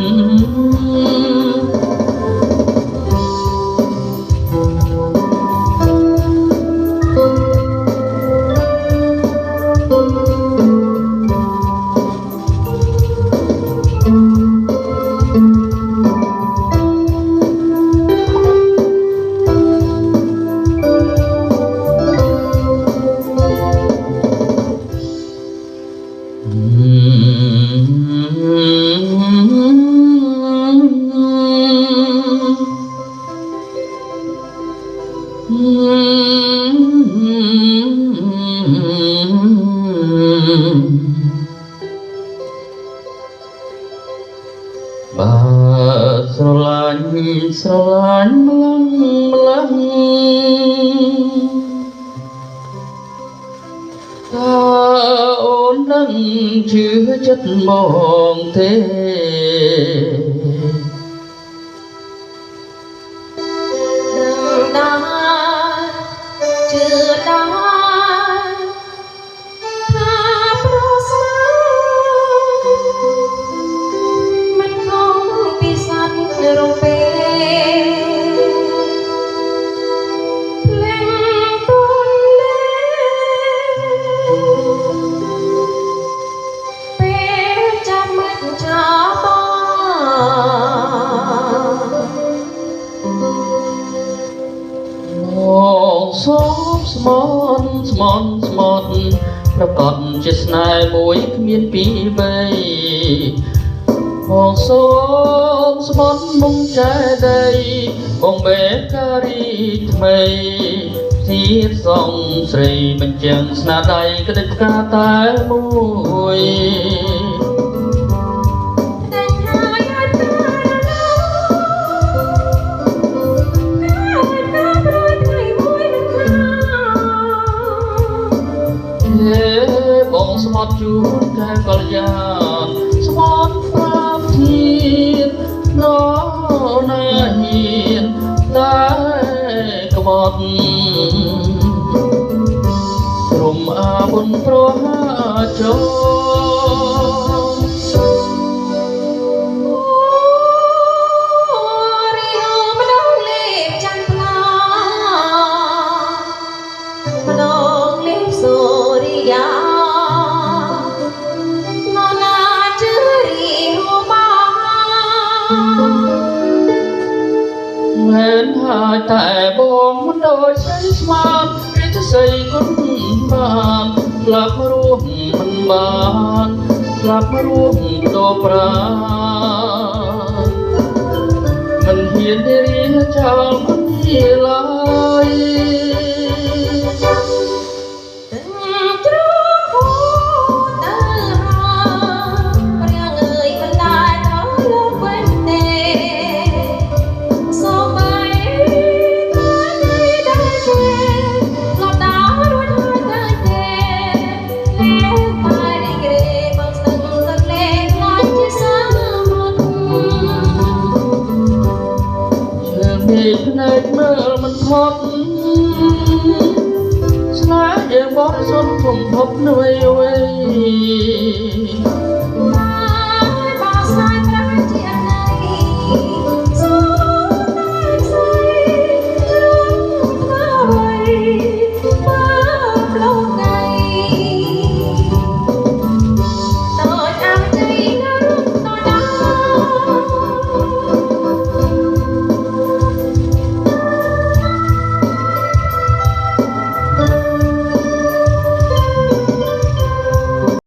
bàស្រឡាញ់ម្លឹងតើអូននឹងជឿចិត្តមកទេដឹងដែរជឿដែរថាប្រស្នាមិនខំពីសត្វរំពេភ្លេងទុនលេពេលចាំមិនចាំសូមស្មន់ប្រកបជាស្នេហ៍មួយគ្មានពីរបីបងសូមស្មន់មុំចែដីបងបែបការីថ្មីទៀតសងស្រីបញ្ចាំងស្នាដៃក្តិតផ្កាតែមួយបងស្មត់ជួនកែកល្យានស្មត់ប្រាប់ទៀតណណាហ៊ានតែក្បត់ព្រមអាបុនប្រហាចូលមិនហើយតែបងមិនដូចស្រីស្មាតឬจะស្អីគុណបានស្លាប់រស់មិនបានស្លាប់រស់តប្រាមិនហ៊ានទេរៀនចោលមិនហ៊ានឡើយភ្នែកមើលមិនផុតស្នេហ៍យើងបរិសុទ្ធធំធប់នួយ